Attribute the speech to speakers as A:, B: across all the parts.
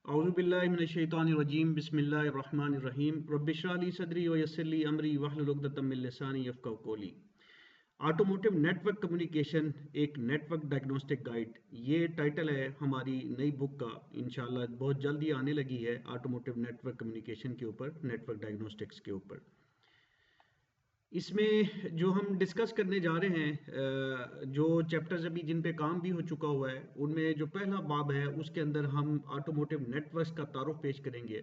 A: औज़ुबिल्लाहिमिनश्शैतानिर्रजीम बिस्मिल्लाहिर्रहमानिर्रहीम रब्बिश्रह ली सदरी व यस्सिर ली अमरी वहलुल उक़दतम मिन लिसानी यफ़क़हू क़ौली। ऑटोमोटिव नेटवर्क कम्युनिकेशन एक नेटवर्क डायग्नोस्टिक गाइड, ये टाइटल है हमारी नई बुक का। इंशाल्लाह बहुत जल्दी आने लगी है ऑटोमोटिव नेटवर्क कम्युनिकेशन के ऊपर, नेटवर्क डायग्नोस्टिक्स के ऊपर। इसमें जो हम डिस्कस करने जा रहे हैं, जो चैप्टर्स अभी जिन पे काम भी हो चुका हुआ है, उनमें जो पहला बाब है उसके अंदर हम ऑटोमोटिव नेटवर्क्स का तारुफ पेश करेंगे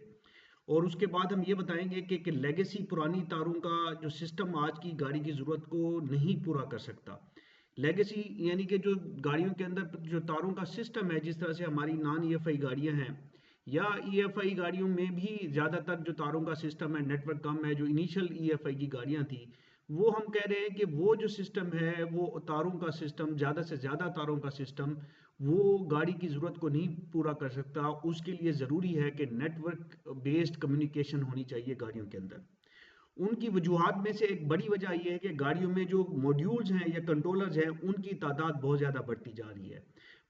A: और उसके बाद हम ये बताएंगे कि लेगेसी पुरानी तारों का जो सिस्टम आज की गाड़ी की ज़रूरत को नहीं पूरा कर सकता। लेगेसी यानी कि जो गाड़ियों के अंदर जो तारों का सिस्टम है, जिस तरह से हमारी नॉन ईएफआई गाड़ियां हैं या ईएफआई गाड़ियों में भी ज़्यादातर जो तारों का सिस्टम है, नेटवर्क कम है। जो इनिशियल ईएफआई की गाड़ियां थी, वो हम कह रहे हैं कि वो जो सिस्टम है, वो तारों का सिस्टम, ज़्यादा से ज़्यादा तारों का सिस्टम वो गाड़ी की ज़रूरत को नहीं पूरा कर सकता। उसके लिए ज़रूरी है कि नेटवर्क बेस्ड कम्युनिकेशन होनी चाहिए गाड़ियों के अंदर। उनकी वजूहात में से एक बड़ी वजह यह है कि गाड़ियों में जो मॉड्यूल्स हैं या कंट्रोलर्स हैं, उनकी तादाद बहुत ज़्यादा बढ़ती जा रही है।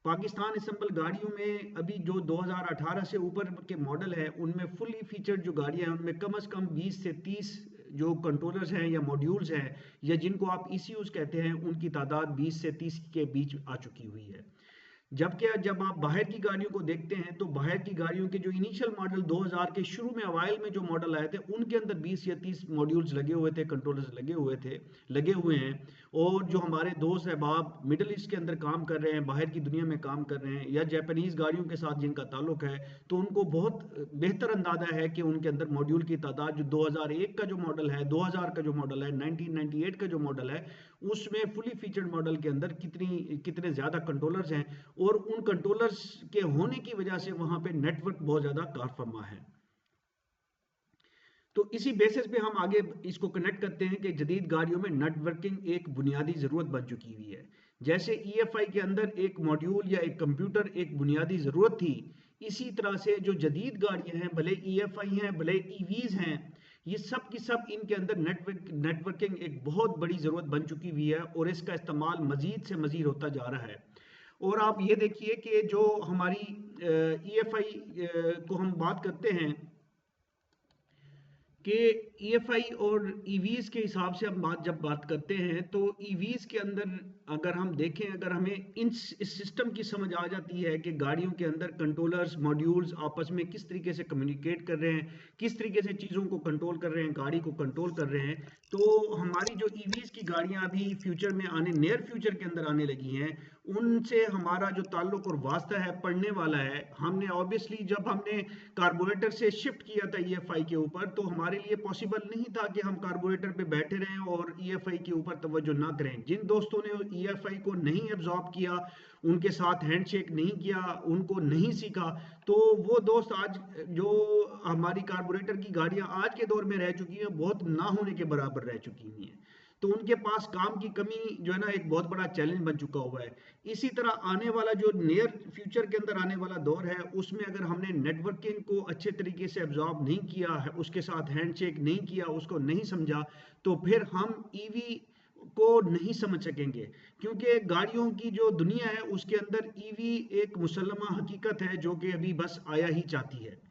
A: पाकिस्तान असम्बल गाड़ियों में अभी जो 2018 से ऊपर के मॉडल है, उनमें फुली फीचर्ड जो गाड़ियां हैं, उनमें कम से कम 20 से 30 जो कंट्रोलर्स हैं या मॉड्यूल्स हैं या जिनको आप ईसीयूज कहते हैं, उनकी तादाद 20 से 30 के बीच आ चुकी हुई है। जबकि जब आप बाहर की गाड़ियों को देखते हैं तो बाहर की गाड़ियों के जो इनिशियल मॉडल 2000 के शुरू में अवाइल में जो मॉडल आए थे, उनके अंदर 20 या 30 मॉड्यूल्स लगे हुए थे, कंट्रोलर्स लगे हुए हैं। और जो हमारे दोस्त अहबाब मिडल ईस्ट के अंदर काम कर रहे हैं, बाहर की दुनिया में काम कर रहे हैं या जापानीज़ गाड़ियों के साथ जिनका ताल्लुक है, तो उनको बहुत बेहतर अंदाजा है कि उनके अंदर मॉड्यूल की तादाद जो 2001 का जो मॉडल है, 2000 का जो मॉडल है, 1998 का जो मॉडल है, उसमें फुली फीचर्ड मॉडल के अंदर कितने ज़्यादा कंट्रोलर्स हैं और उन कंट्रोलर्स के होने की वजह से वहां पे नेटवर्क बहुत ज्यादा कारफरमा है। तो इसी बेसिस पे हम आगे इसको कनेक्ट करते हैं कि जदीद गाड़ियों में नेटवर्किंग एक बुनियादी जरूरत बन चुकी हुई है। जैसे ईएफआई के अंदर एक मॉड्यूल या एक कंप्यूटर एक बुनियादी जरूरत थी, इसी तरह से जो जदीद गाड़ियां हैं, भले ईएफआई हैं, भले ईवीज हैं, ये सब की सब इनके अंदर नेटवर्किंग एक बहुत बड़ी जरूरत बन चुकी हुई है और इसका इस्तेमाल मजीद से मजीद होता जा रहा है। और आप ये देखिए कि जो हमारी ईएफआई को हम बात करते हैं कि ईएफआई और ईवीज के हिसाब से हम जब बात करते हैं, तो ईवीज के अंदर अगर हम देखें, अगर हमें इस सिस्टम की समझ आ जाती है कि गाड़ियों के अंदर कंट्रोलर्स मॉड्यूल्स आपस में किस तरीके से कम्युनिकेट कर रहे हैं, किस तरीके से चीज़ों को कंट्रोल कर रहे हैं, गाड़ी को कंट्रोल कर रहे हैं, तो हमारी जो ईवीज की गाड़ियां अभी फ्यूचर में नियर फ्यूचर के अंदर आने लगी हैं, उनसे हमारा जो ताल्लुक और वास्ता है पड़ने वाला है। हमने ऑब्वियसली जब हमने कार्बोरेटर से शिफ्ट किया था ईएफआई के ऊपर, तो हमारे लिए पॉसिबल नहीं था कि हम कार्बोरेटर पे बैठे रहें और ईएफआई के ऊपर तवज्जो ना करें। जिन दोस्तों ने ईएफआई को नहीं एब्जॉर्ब किया, उनके साथ हैंडशेक नहीं किया, उनको नहीं सीखा, तो वो दोस्त आज जो हमारी कार्बोरेटर की गाड़ियां आज के दौर में रह चुकी हैं, बहुत ना होने के बराबर रह चुकी हुई हैं। तो उनके पास काम की कमी जो है ना, एक बहुत बड़ा चैलेंज बन चुका हुआ है। इसी तरह आने वाला जो नियर फ्यूचर के अंदर आने वाला दौर है, उसमें अगर हमने नेटवर्किंग को अच्छे तरीके से एब्जॉर्ब नहीं किया है, उसके साथ हैंडशेक नहीं किया, उसको नहीं समझा, तो फिर हम ईवी को नहीं समझ सकेंगे। क्योंकि गाड़ियों की जो दुनिया है उसके अंदर ईवी एक मुसल्लमा हकीकत है जो कि अभी बस आया ही चाहती है।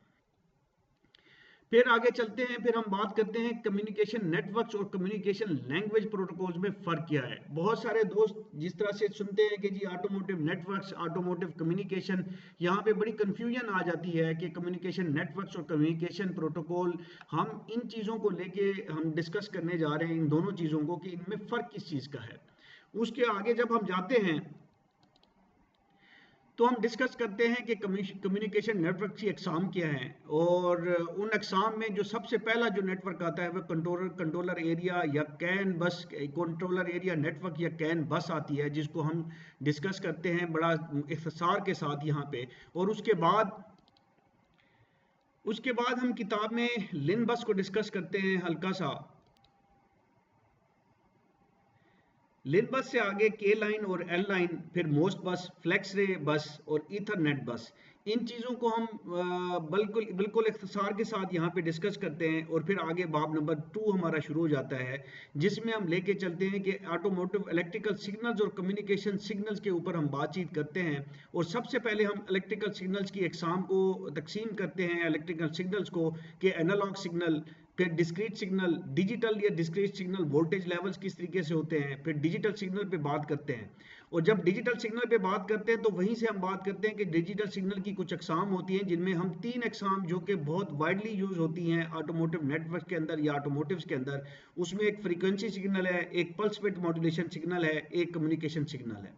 A: फिर आगे चलते हैं, फिर हम बात करते हैं कम्युनिकेशन नेटवर्क्स और कम्युनिकेशन लैंग्वेज प्रोटोकॉल्स में फ़र्क क्या है। बहुत सारे दोस्त जिस तरह से सुनते हैं कि जी ऑटोमोटिव नेटवर्क्स, ऑटोमोटिव कम्युनिकेशन, यहाँ पे बड़ी कन्फ्यूजन आ जाती है कि कम्युनिकेशन नेटवर्क्स और कम्युनिकेशन प्रोटोकॉल, हम इन चीज़ों को लेके हम डिस्कस करने जा रहे हैं, इन दोनों चीज़ों को, कि इनमें फ़र्क किस चीज़ का है। उसके आगे जब हम जाते हैं तो हम डिस्कस करते हैं कि कम्युनिकेशन नेटवर्क की अकसाम क्या है, और उन अकसाम में जो सबसे पहला जो नेटवर्क आता है वह कंट्रोलर एरिया या कैन बस, कंट्रोलर एरिया नेटवर्क या कैन बस आती है, जिसको हम डिस्कस करते हैं बड़ा इख्तिसार के साथ यहाँ पे। और उसके बाद हम किताब में लिन बस को डिस्कस करते हैं हल्का सा। लिन बस से आगे के लाइन और एल लाइन, फिर मोस्ट बस, फ्लेक्स रे बस और ईथरनेट बस, इन चीज़ों को हम बिल्कुल बिल्कुल इख्तिसार के साथ यहाँ पे डिस्कस करते हैं और फिर आगे बाब नंबर 2 हमारा शुरू हो जाता है, जिसमें हम लेके चलते हैं कि ऑटोमोटिव इलेक्ट्रिकल सिग्नल्स और कम्युनिकेशन सिग्नल्स के ऊपर हम बातचीत करते हैं। और सबसे पहले हम इलेक्ट्रिकल सिग्नल्स की अक़साम को तकसीम करते हैं इलेक्ट्रिकल सिग्नल्स को, कि एनालॉग सिग्नल, फिर डिस्क्रीट सिग्नल, डिजिटल या डिस्क्रीट सिग्नल वोल्टेज लेवल्स किस तरीके से होते हैं, फिर डिजिटल सिग्नल पे बात करते हैं। और जब डिजिटल सिग्नल पे बात करते हैं तो वहीं से हम बात करते हैं कि डिजिटल सिग्नल की कुछ अक़साम होती हैं, जिनमें हम 3 अक़साम जो कि बहुत वाइडली यूज़ होती हैं ऑटोमोटिव नेटवर्क के अंदर या ऑटोमोटिव्स के अंदर, उसमें एक फ्रीक्वेंसी सिग्नल है, एक पल्स विड्थ मॉड्यूलेशन सिग्नल है, एक कम्युनिकेशन सिग्नल है।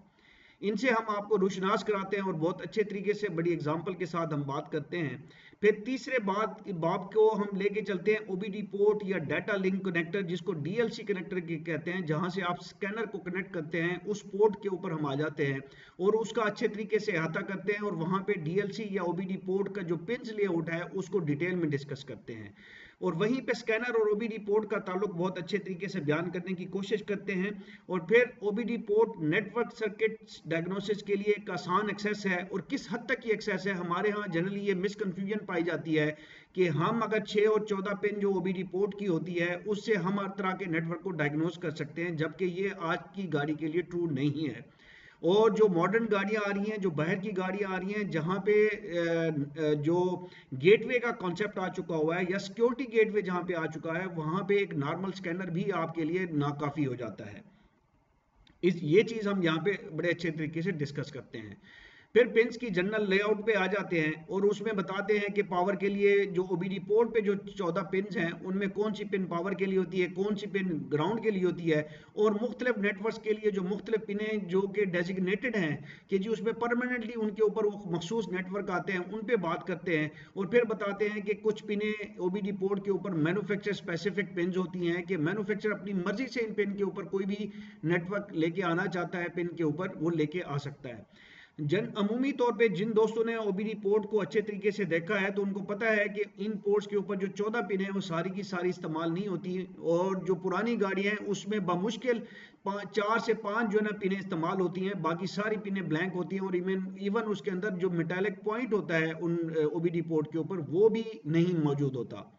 A: इनसे हम आपको रोशनास कराते हैं और बहुत अच्छे तरीके से बड़ी एग्जांपल के साथ हम बात करते हैं। फिर तीसरे बाब को हम लेके चलते हैं ओबीडी पोर्ट या डाटा लिंक कनेक्टर, जिसको डीएलसी कनेक्टर कहते हैं, जहां से आप स्कैनर को कनेक्ट करते हैं, उस पोर्ट के ऊपर हम आ जाते हैं और उसका अच्छे तरीके से अहाता करते हैं और वहां पे डीएलसी या ओबीडी पोर्ट का जो पिंस लेआउट है उसको डिटेल में डिस्कस करते हैं। और वहीं पे स्कैनर और ओबीडी पोर्ट का ताल्लुक बहुत अच्छे तरीके से बयान करने की कोशिश करते हैं। और फिर OBD port network circuit diagnosis के लिए एक आसान एक्सेस है, और किस हद तक ये एक्सेस है, हमारे यहाँ जनरली ये मिसकन्फ्यूजन पाई जाती है कि हम अगर 6 और 14 पिन जो ओबीडी पोर्ट की होती है उससे हम हर तरह के नेटवर्क को डायग्नोस कर सकते हैं, जबकि ये आज की गाड़ी के लिए ट्रू नहीं है। और जो मॉडर्न गाड़ियां आ रही हैं, जो बाहर की गाड़ियां आ रही हैं, जहां पे जो गेटवे का कॉन्सेप्ट आ चुका हुआ है या सिक्योरिटी गेटवे जहां पे आ चुका है, वहां पे एक नॉर्मल स्कैनर भी आपके लिए नाकाफी हो जाता है। ये चीज हम यहाँ पे बड़े अच्छे तरीके से डिस्कस करते हैं। फिर पिंस की जनरल लेआउट पे आ जाते हैं और उसमें बताते हैं कि पावर के लिए जो ओबीडी पोर्ट पे जो 14 पिंस हैं उनमें कौन सी पिन पावर के लिए होती है, कौन सी पिन ग्राउंड के लिए होती है, और मुख्तलिफ नेटवर्क्स के लिए जो मुख्तलिफ पिनें जो कि डेजिग्नेटेड हैं कि जी उसमें परमानेंटली उनके ऊपर वो मखसूस नेटवर्क आते हैं, उन पे बात करते हैं। और फिर बताते हैं कि कुछ पिनें ओबीडी पोर्ट के ऊपर मैन्युफैक्चर स्पेसिफिक पिन्स होती हैं कि मैन्युफैक्चर अपनी मर्जी से इन पिन के ऊपर कोई भी नेटवर्क लेके आना चाहता है, पिन के ऊपर वो लेके आ सकता है। अमूमी तौर पे जिन दोस्तों ने ओबीडी पोर्ट को अच्छे तरीके से देखा है तो उनको पता है कि इन पोर्ट्स के ऊपर जो 14 पिन है वो सारी की सारी इस्तेमाल नहीं होती, और जो पुरानी गाड़ियां हैं उसमें बमुश्किल 4 से 5 जो है ना पिनें इस्तेमाल होती हैं, बाकी सारी पिनें ब्लैंक होती हैं। और इवन उसके अंदर जो मेटालिक पॉइंट होता है उन ओबीडी पोर्ट के ऊपर वो भी नहीं मौजूद होता।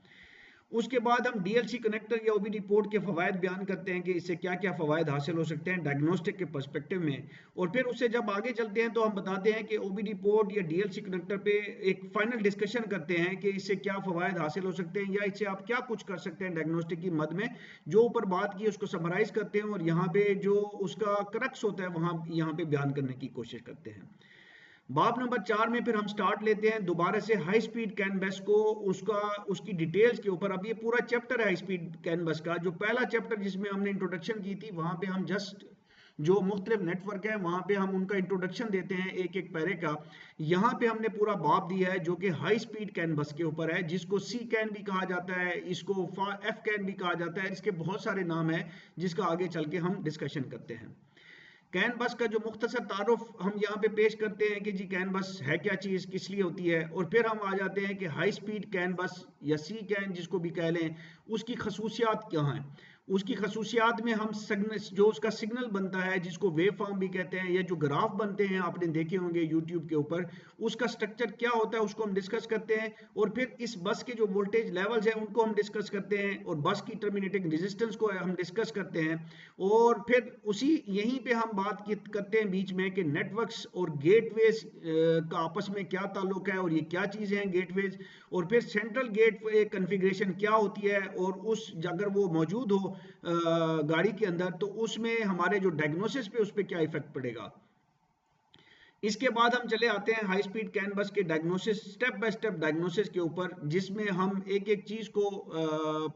A: उसके बाद हम डीएलसी कनेक्टर या ओबीडी पोर्ट के फवायद बयान करते हैं कि इससे क्या क्या फ़वायद हासिल हो सकते हैं डायग्नोस्टिक के पर्सपेक्टिव में। और फिर उससे जब आगे चलते हैं तो हम बताते हैं कि ओबीडी पोर्ट या डीएलसी कनेक्टर पे एक फाइनल डिस्कशन करते हैं कि इससे क्या फ़वायद हासिल हो सकते हैं या इससे आप क्या कुछ कर सकते हैं डायग्नोस्टिक की मद में। जो ऊपर बात की उसको समराइज करते हैं और यहाँ पे जो उसका क्रक्स होता है वहाँ यहाँ पे बयान करने की कोशिश करते हैं। बाब नंबर 4 में फिर हम स्टार्ट लेते हैं दोबारा से हाई स्पीड कैन बस को, उसकी डिटेल्स के ऊपर। अब ये पूरा चैप्टर है हाई स्पीड कैन बस का, जो पहला चैप्टर जिसमें हमने इंट्रोडक्शन की थी वहां पे हम जस्ट जो मुख्तलिफ नेटवर्क है वहां पे हम उनका इंट्रोडक्शन देते हैं एक एक पैरे का। यहाँ पे हमने पूरा बाब दिया है जो कि हाई स्पीड कैन बस के ऊपर है, जिसको सी कैन भी कहा जाता है, इसको एफ कैन भी कहा जाता है, इसके बहुत सारे नाम है जिसका आगे चल के हम डिस्कशन करते हैं। कैन बस का जो मुख्तसर तारुफ हम यहाँ पे पेश करते हैं कि जी कैन बस है क्या चीज़, किस लिए होती है, और फिर हम आ जाते हैं कि हाई स्पीड कैन बस या सी कैन जिसको भी कह लें उसकी खसूसियात क्या हैं। उसकी खसूसियात में हम जो उसका सिग्नल बनता है जिसको वेव फॉर्म भी कहते हैं, या जो ग्राफ बनते हैं आपने देखे होंगे यूट्यूब के ऊपर, उसका स्ट्रक्चर क्या होता है उसको हम डिस्कस करते हैं। और फिर इस बस के जो वोल्टेज लेवल्स हैं उनको हम डिस्कस करते हैं और बस की टर्मिनेटिंग रेजिस्टेंस को हम डिस्कस करते हैं। और फिर उसी यहीं पे हम बात करते हैं बीच में कि नेटवर्क्स और गेटवेज का आपस में क्या ताल्लुक है और ये क्या चीज़ें हैं गेटवेज, और फिर सेंट्रल गेट कन्फिग्रेशन क्या होती है, और उस अगर वो मौजूद हो गाड़ी के अंदर तो उसमें हमारे जो डायग्नोसिस पे उस पर क्या इफेक्ट पड़ेगा। इसके बाद हम चले आते हैं हाई स्पीड कैन बस के diagnosis, step by step diagnosis के ऊपर, जिसमें हम एक एक चीज़ को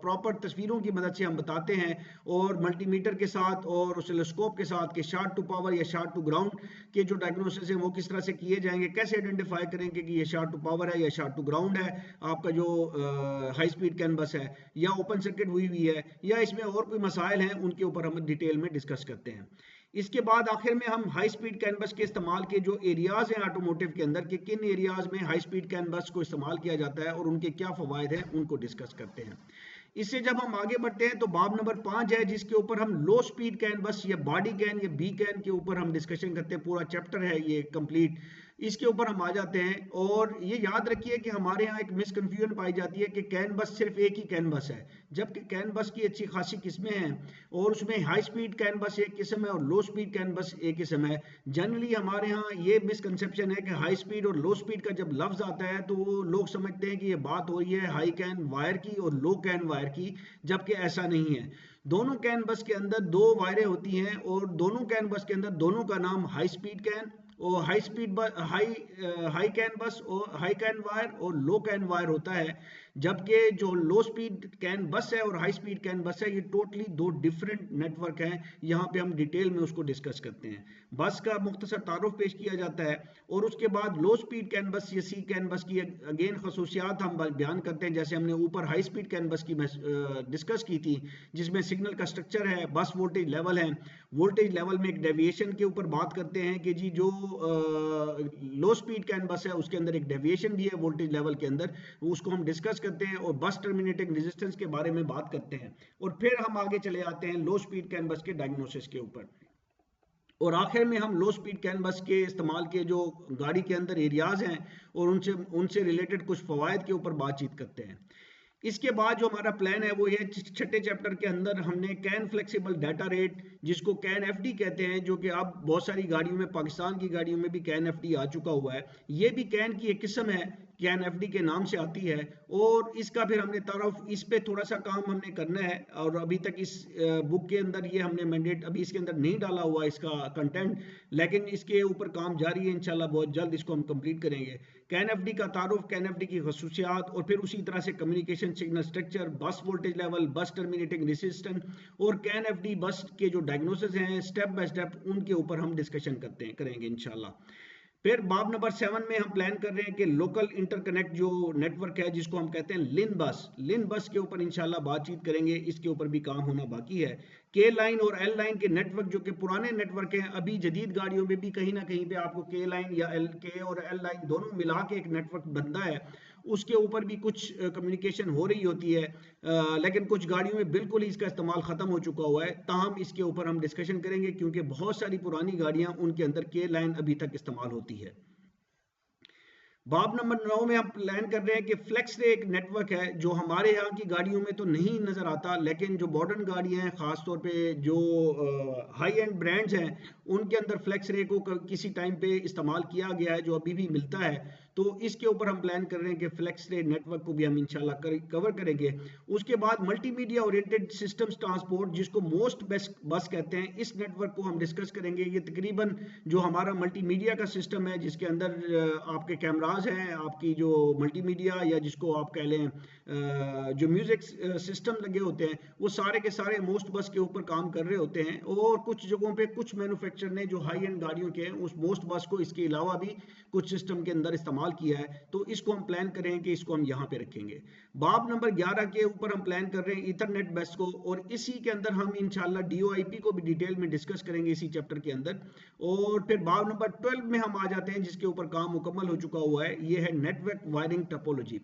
A: प्रॉपर तस्वीरों की मदद से हम बताते हैं और मल्टीमीटर के साथ और ऑसिलोस्कोप के साथ कि शार्ट टू पावर या शार्ट टू ग्राउंड के जो डायग्नोसिस है वो किस तरह से किए जाएंगे, कैसे आइडेंटिफाई करेंगे कि ये शार्ट टू पावर है या शार्ट टू ग्राउंड है आपका जो हाई स्पीड कैन बस है, या ओपन सर्किट हुई हुई है, या इसमें और कोई मसाइल हैं उनके ऊपर हम डिटेल में डिस्कस करते हैं। इसके बाद आखिर में हम हाई स्पीड कैन बस के इस्तेमाल के जो एरियाज हैं ऑटोमोटिव के अंदर के किन एरियाज में हाई स्पीड कैन बस को इस्तेमाल किया जाता है और उनके क्या फ़वायद हैं उनको डिस्कस करते हैं। इससे जब हम आगे बढ़ते हैं तो बाब नंबर 5 है जिसके ऊपर हम लो स्पीड कैन बस या बॉडी कैन या बी कैन के ऊपर हम डिस्कशन करते हैं। पूरा चैप्टर है ये कंप्लीट। इसके ऊपर हम आ जाते हैं। और ये याद रखिए कि हमारे यहाँ एक मिसकन्फ्यूजन पाई जाती है कि कैन बस सिर्फ एक ही कैन बस है, जबकि कैन बस की अच्छी खासी किस्में हैं और उसमें हाई स्पीड कैन बस एक किस्म है और लो स्पीड कैन बस एक किस्म है। जनरली हमारे यहाँ ये मिसकंसेप्शन है कि हाई स्पीड और लो स्पीड का जब लफ्ज आता है तो वो लोग समझते हैं कि ये बात हो रही है हाई कैन वायर की और लो कैन वायर की, जबकि ऐसा नहीं है। दोनों कैन बस के अंदर दो वायरें होती हैं और दोनों कैन बस के अंदर दोनों का नाम हाई स्पीड कैन और हाई कैन बस और हाई कैन वायर और लो कैन वायर होता है। जबकि जो लो स्पीड कैन बस है और हाई स्पीड कैन बस है, ये टोटली दो डिफरेंट नेटवर्क हैं। यहाँ पे हम डिटेल में उसको डिस्कस करते हैं। बस का मुख्तसर तारुफ पेश किया जाता है और उसके बाद लो स्पीड कैन बस या सी कैन बस की अगेन खसूसियात हम बयान करते हैं। जैसे हमने ऊपर हाई स्पीड कैन बस की डिस्कस की थी, जिसमें सिग्नल का स्ट्रक्चर है, बस वोल्टेज लेवल है। वोल्टेज लेवल में एक डेविएशन के ऊपर बात करते हैं कि जी जो लो स्पीड कैन बस है उसके अंदर एक डेविएशन भी है वोल्टेज लेवल के अंदर, उसको हम डिस्कस करते हैं और बस टर्मिनेटिंग रेजिस्टेंस के बारे में बात करते हैं। और फिर हम आगे चले आते हैं लो स्पीड कैन बस के डायग्नोसिस के ऊपर। और आखिर में हम लो स्पीड कैन बस के इस्तेमाल के जो गाड़ी के अंदर एरियाज हैं और उनसे रिलेटेड कुछ फवायद के ऊपर बातचीत करते हैं। इसके बाद जो हमारा प्लान है वो ये छठे चैप्टर के अंदर हमने कैन फ्लेक्सिबल डाटा रेट, जिसको कैन एफडी कहते हैं, जो कि अब बहुत सारी गाड़ियों में, पाकिस्तान की गाड़ियों में भी कैन एफडी आ चुका हुआ है। ये भी कैन की एक किस्म है, कैन एफडी के नाम से आती है। और इसका फिर हमने तारुफ, इस पे थोड़ा सा काम हमने करना है और अभी तक इस बुक के अंदर ये हमने मैंडेट अभी इसके अंदर नहीं डाला हुआ इसका कंटेंट, लेकिन इसके ऊपर काम जारी है। इंशाल्लाह बहुत जल्द इसको हम कंप्लीट करेंगे। कैन एफडी का तारुफ, कैन एफडी की खसूसियात और फिर उसी तरह से communication signal structure, bus voltage level, बस टर्मिनेटिंग रेजिस्टेंस और कैन एफडी बस के जो डायग्नोसिस हैं स्टेप बाय स्टेप, उनके ऊपर हम डिस्कशन करेंगे इंशाल्लाह। फिर बाब नंबर 7 में हम प्लान कर रहे हैं कि लोकल इंटरकनेक्ट जो नेटवर्क है, जिसको हम कहते हैं लिन बस के ऊपर इंशाल्लाह बातचीत करेंगे। इसके ऊपर भी काम होना बाकी है। के लाइन और एल लाइन के नेटवर्क जो कि पुराने नेटवर्क हैं, अभी जदीद गाड़ियों में भी कहीं ना कहीं पे आपको के लाइन या के और एल लाइन दोनों मिला के एक नेटवर्क बनता है, उसके ऊपर भी कुछ कम्युनिकेशन हो रही होती है। लेकिन कुछ गाड़ियों में बिल्कुल ही इसका इस्तेमाल ख़त्म हो चुका हुआ है। ताहम इसके ऊपर हम डिस्कशन करेंगे क्योंकि बहुत सारी पुरानी गाड़ियां, उनके अंदर के लाइन अभी तक इस्तेमाल होती है। बाब नंबर 9 में हम प्लान कर रहे हैं कि फ्लेक्स रे एक नेटवर्क है जो हमारे यहाँ की गाड़ियों में तो नहीं नज़र आता, लेकिन जो मॉडर्न गाड़ियाँ हैं, ख़ास तौर पे जो हाई एंड ब्रांड्स हैं, उनके अंदर फ्लेक्स रे को किसी टाइम पे इस्तेमाल किया गया है, जो अभी भी मिलता है। तो इसके ऊपर हम प्लान कर रहे हैं कि फ्लेक्स रे नेटवर्क को भी हम इंशाल्लाह कवर करेंगे। उसके बाद मल्टीमीडिया ओरिएंटेड सिस्टम्स ट्रांसपोर्ट, जिसको मोस्ट बेस्ट बस कहते हैं, इस नेटवर्क को हम डिस्कस करेंगे। ये तकरीबन जो हमारा मल्टीमीडिया का सिस्टम है, जिसके अंदर आपके कैमराज हैं, आपकी जो मल्टीमीडिया या जिसको आप कह लें जो म्यूजिक सिस्टम लगे होते हैं, वो सारे के सारे मोस्ट बस के ऊपर काम कर रहे होते हैं। और कुछ जगहों पे कुछ मैन्युफैक्चरर ने जो हाई एंड गाड़ियों के हैं, उस मोस्ट बस को इसके अलावा भी कुछ सिस्टम के अंदर इस्तेमाल किया है। तो इसको हम प्लान करें कि इसको हम यहाँ पे रखेंगे। बाब नंबर 11 के ऊपर हम प्लान कर रहे हैं ईथरनेट बस को, और इसी के अंदर हम इंशाल्लाह DOIP को भी डिटेल में डिस्कस करेंगे इसी चैप्टर के अंदर। और फिर बाब नंबर 12 में हम आ जाते हैं, जिसके ऊपर काम मुकम्मल हो चुका हुआ है। ये है network wiring topology.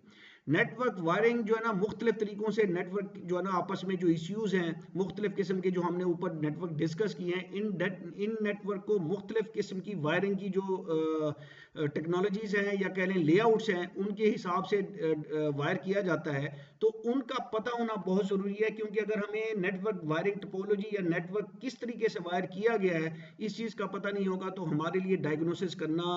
A: Network wiring जो है ना, मुख्तलिफ तरीकों से नेटवर्क जो है ना आपस में जो इश्यूज हैं, मुख्तलिफ किस्म के जो हमने ऊपर नेटवर्क डिस्कस किए हैं, इन नेटवर्क को मुख्तलिफ किस्म की वायरिंग की जो टेक्नोलॉजीज हैं या कह लें लेआउट्स हैं, उनके हिसाब से वायर किया जाता है। तो उनका पता होना बहुत ज़रूरी है, क्योंकि अगर हमें नेटवर्क वायरिंग टोपोलॉजी या नेटवर्क किस तरीके से वायर किया गया है, इस चीज़ का पता नहीं होगा, तो हमारे लिए डायग्नोसिस करना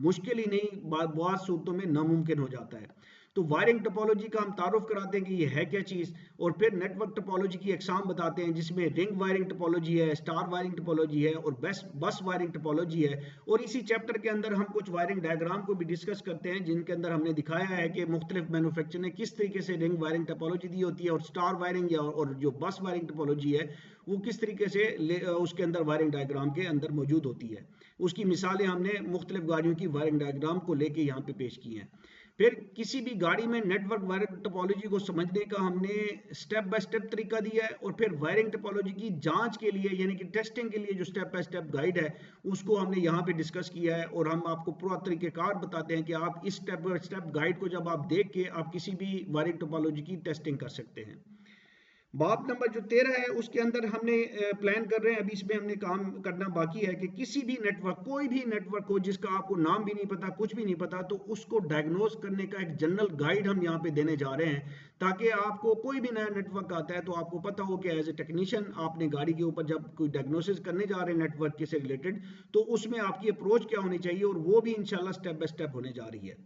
A: मुश्किल ही नहीं, बहुत सूरतों में नामुमकिन हो जाता है। तो वायरिंग टोपोलॉजी का हम तारुफ कराते हैं कि ये है क्या चीज़, और फिर नेटवर्क टोपोलॉजी की एग्जाम बताते हैं, जिसमें रिंग वायरिंग टोपोलॉजी है, स्टार वायरिंग टोपोलॉजी है और बस वायरिंग टोपोलॉजी है। और इसी चैप्टर के अंदर हम कुछ वायरिंग डायग्राम को भी डिस्कस करते हैं, जिनके अंदर हमने दिखाया है कि मुख्तलिफ मैन्युफैक्चर ने किस तरीके से रिंग वायरिंग टोपोलॉजी दी होती है, और स्टार वायरिंग और जो बस वायरिंग टोपोलॉजी है वो किस तरीके से उसके अंदर वायरिंग डायग्राम के अंदर मौजूद होती है। उसकी मिसालें हमने मुख्तलिफ गाड़ियों की वायरिंग डायग्राम को लेके यहाँ पे पेश की हैं। फिर किसी भी गाड़ी में नेटवर्क वायरिंग टोपोलॉजी को समझने का हमने स्टेप बाय स्टेप तरीका दिया है, और फिर वायरिंग टोपोलॉजी की जांच के लिए यानी कि टेस्टिंग के लिए जो स्टेप बाय स्टेप गाइड है, उसको हमने यहाँ पे डिस्कस किया है। और हम आपको पूरा तरीक़ेकार बताते हैं कि आप इस स्टेप बाय स्टेप गाइड को जब आप देख के आप किसी भी वायरिंग टोपोलॉजी की टेस्टिंग कर सकते हैं। बाब नंबर जो 13 है उसके अंदर हमने प्लान कर रहे हैं, अभी इसमें हमने काम करना बाकी है कि किसी भी नेटवर्क, कोई भी नेटवर्क हो जिसका आपको नाम भी नहीं पता, कुछ भी नहीं पता, तो उसको डायग्नोस करने का एक जनरल गाइड हम यहाँ पे देने जा रहे हैं, ताकि आपको कोई भी नया नेटवर्क आता है तो आपको पता हो कि एज ए टेक्नीशियन आपने गाड़ी के ऊपर जब कोई डायग्नोसिस करने जा रहे हैं नेटवर्क के से रिलेटेड, तो उसमें आपकी अप्रोच क्या होनी चाहिए, और वो भी इंशाल्लाह स्टेप बाय स्टेप होने जा रही है।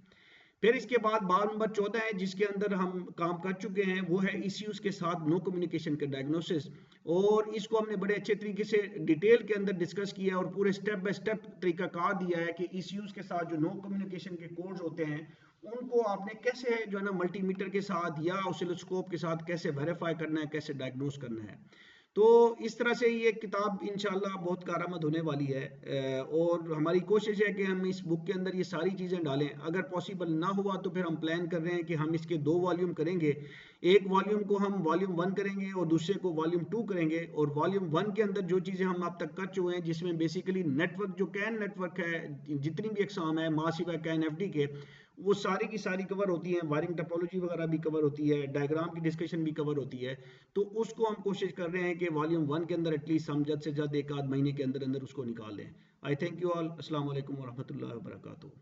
A: फिर इसके बाद बाब नंबर 14 है जिसके अंदर हम काम कर चुके हैं, वो है इश्यूज के साथ नो कम्युनिकेशन के डायग्नोसिस, और इसको हमने बड़े अच्छे तरीके से डिटेल के अंदर डिस्कस किया और पूरे स्टेप बाय स्टेप तरीकाकार दिया है कि इश्यूज के साथ जो नो कम्युनिकेशन के कोड्स होते हैं उनको आपने कैसे जो है ना मल्टीमीटर के साथ या ऑसिलोस्कोप के साथ कैसे वेरीफाई करना है, कैसे डायग्नोस करना है। तो इस तरह से ये किताब इंशाल्लाह बहुत कारआमद होने वाली है, और हमारी कोशिश है कि हम इस बुक के अंदर ये सारी चीज़ें डालें। अगर पॉसिबल ना हुआ तो फिर हम प्लान कर रहे हैं कि हम इसके 2 वॉल्यूम करेंगे, एक वॉल्यूम को हम वॉल्यूम 1 करेंगे और दूसरे को वॉल्यूम 2 करेंगे, और वॉल्यूम 1 के अंदर जो चीज़ें हम अब तक कर चुके हैं जिसमें बेसिकली नेटवर्क, जो कैन नेटवर्क है, जितनी भी अकसाम है मासिव है कैन एफ डी के, वो सारी की सारी कवर होती हैं, वायरिंग टोपोलॉजी वगैरह भी कवर होती है, डायग्राम की डिस्कशन भी कवर होती है। तो उसको हम कोशिश कर रहे हैं कि वॉल्यूम 1 के अंदर एटलीस्ट हम जल्द से जल्द एक आध महीने के अंदर अंदर उसको निकाल लें। आई थैंक यू ऑल। अस्सलाम वालेकुम वरहमतुल्लाहि वबरकातुहू।